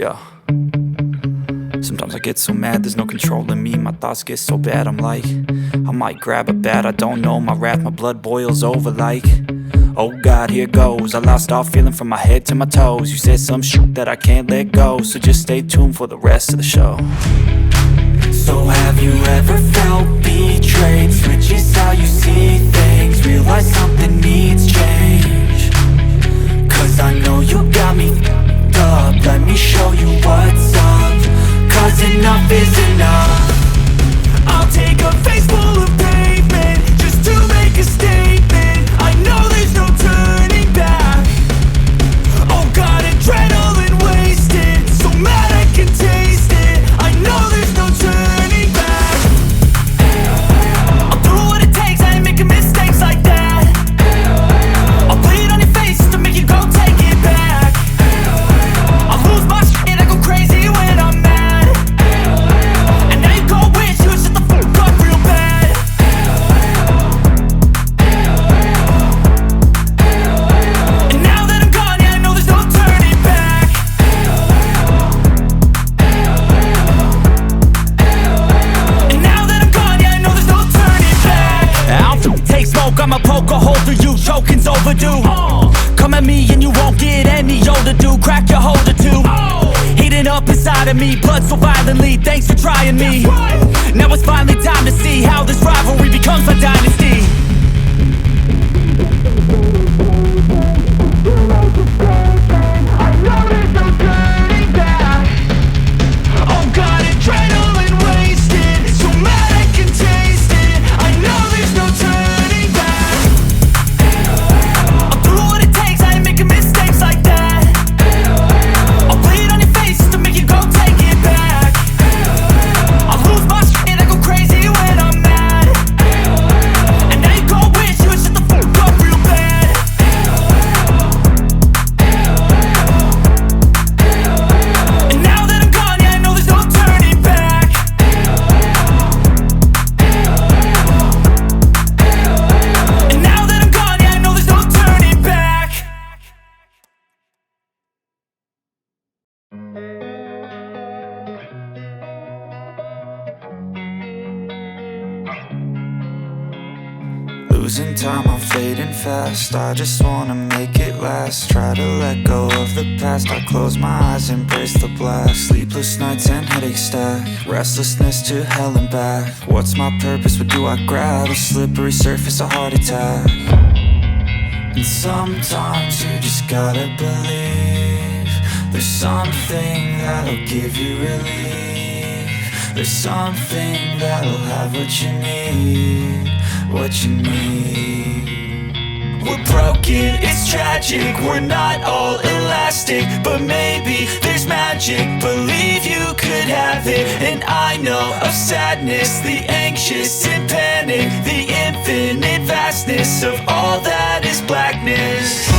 Yeah. Sometimes I get so mad, there's no controlling me. My thoughts get so bad, I'm like, I might grab a bat, I don't know. My wrath, my blood boils over like, oh God, here goes. I lost all feeling from my head to my toes. You said some shit that I can't let go, so just stay tuned for the rest of the show. So have you ever felt betrayed? Switches how you see things, realize something needs change. Cause I know you got me f***ed up. Let me show you what's up. Cause enough is enough. I'll take a face full of pavement just to make a statement. I know there's no turning back. Oh God, adrenaline wasted, so mad I can taste it. I know there's no turning back. I'll do what it takes, I ain't making mistakes like that. I'll play it on your face to make you go take it back. I'll lose my shit and I go crazy when I'm mad. And now you go wish you would shut the fuck up real bad. And now that I'm gone, yeah, I know there's no turning back. And now that I'm gone, yeah, I know there's no turning back. I'll take smoke, I'ma poke a hole through you, choking's overdue. Come at me and you won't get any older, dude. Crack your holder too. Heating up inside of me, blood so violently. Thanks for trying me. Now it's finally time to see how this rivalry becomes a dynasty. I know there's no turning back. Oh God, adrenaline wasted, so mad I can taste it. I know there's no turning back. I'll do what it takes, I ain't making mistakes like that. I'll play it on your face to make you go take it back. I'll lose my shit and I go crazy when I'm mad. And now you go wish you would shut the fuck up real bad. And now that I'm gone, yeah, I know there's no turning back. And now that I'm gone, yeah, I know there's no turning back. Losing time, I'm fading fast. I just wanna make it last. Try to let go of the past. I close my eyes, embrace the blast. Sleepless nights and headaches stack. Restlessness to hell and back. What's my purpose? What do I grab? A slippery surface, a heart attack. And sometimes you just gotta believe there's something that'll give you relief. There's something that'll have what you need, what you need. We're broken, it's tragic, we're not all elastic, but maybe there's magic, believe you could have it. And I know of sadness, the anxious and panic, the infinite vastness of all that is blackness.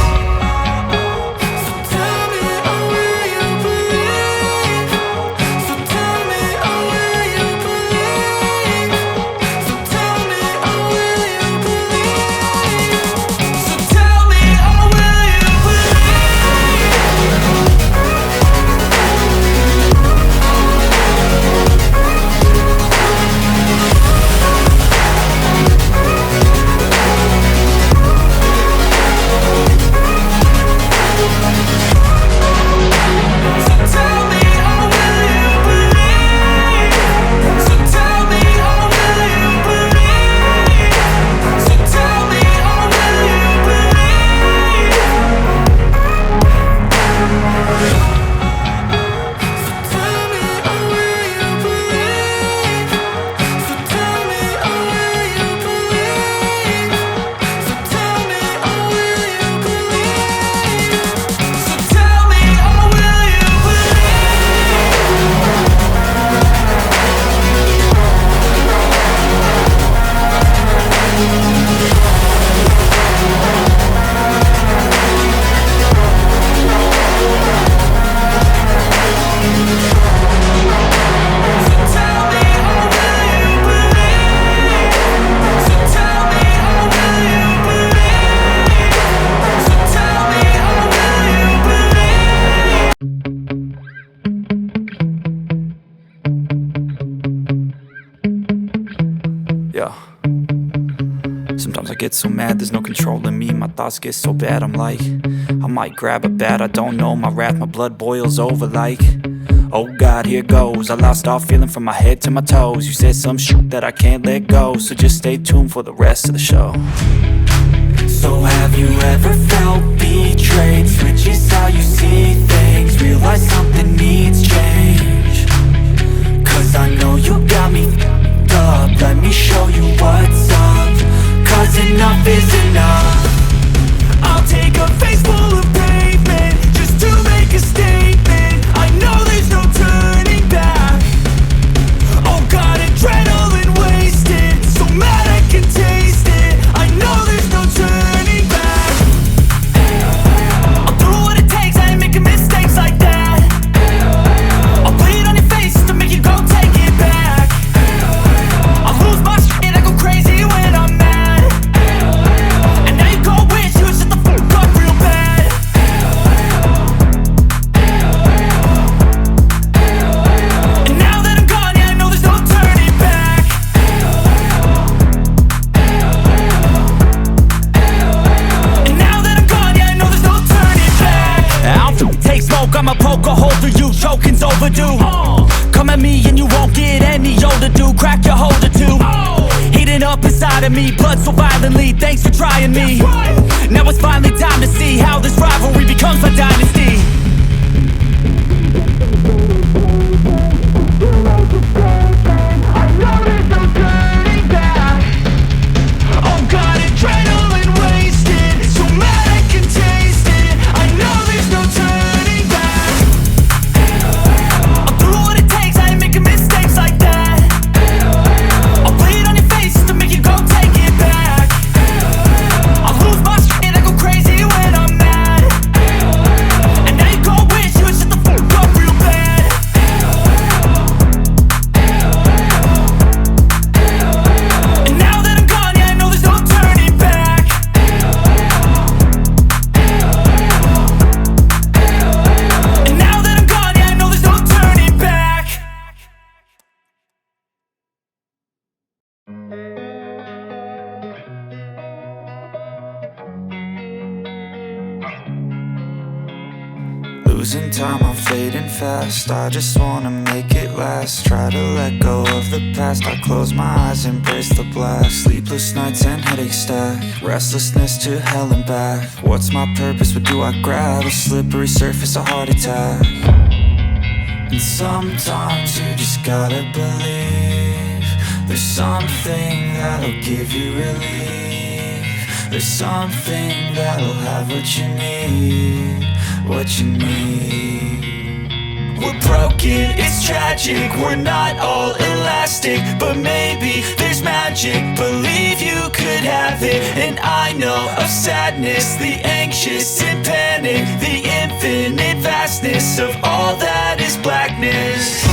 Sometimes I get so mad, there's no controlling me. My thoughts get so bad, I'm like, I might grab a bat, I don't know. My wrath, my blood boils over like, oh God, here goes. I lost all feeling from my head to my toes. You said some shit that I can't let go, so just stay tuned for the rest of the show. So have you ever felt betrayed? Switches how you see things, realize something needs change. Cause I know you got me f***ed up. Let me show you what's up, cause enough is enough. I'll take a face full of pavement just to make a statement. I know there's no turning back. Oh God, adrenaline wasted, so mad I can taste it. I know there's no turning back. I'll do what it takes, I ain't making mistakes like that. I'll bleed on your face to make you go take it back. I'll lose my shit, I go crazy when I'm mad. And now you go wish you would shut the fuck up real bad. And now that I'm gone, yeah, I know there's no turning back. And now that I'm gone, yeah, I know there's no turning back. I'll take smoke, I'ma poke a hole through you, choking's overdue. Come at me and you won't get any older, dude. Crack your holder too. Heating up inside of me, blood so violently, thanks for trying me. Now it's finally time to see how this rivalry becomes a dynasty. I know there's no turning back. Oh God, adrenaline wasted, so mad I can taste it. I know there's no turning back. I'll do what it takes, I ain't making mistakes like that. I'll bleed on your face to make you go take it back. I'll lose my shit, I go crazy when I'm mad. And now you go wish you would shut the fuck up real bad. And now that I'm gone, yeah, I know there's no turning back. And now that I'm gone, yeah, I know there's no turning back. Losing time, I'm fading fast. I just wanna make it last. Try to let go of the past. I close my eyes, embrace the blast. Sleepless nights and headaches stack. Restlessness to hell and back. What's my purpose? What do I grab? A slippery surface, a heart attack. And sometimes you just gotta believe there's something that'll give you relief. There's something that'll have what you need, what you need. We're broken, it's tragic, we're not all elastic, but maybe there's magic. Believe you could have it, and I know of sadness, the anxious and panic, the infinite vastness of all that is blackness.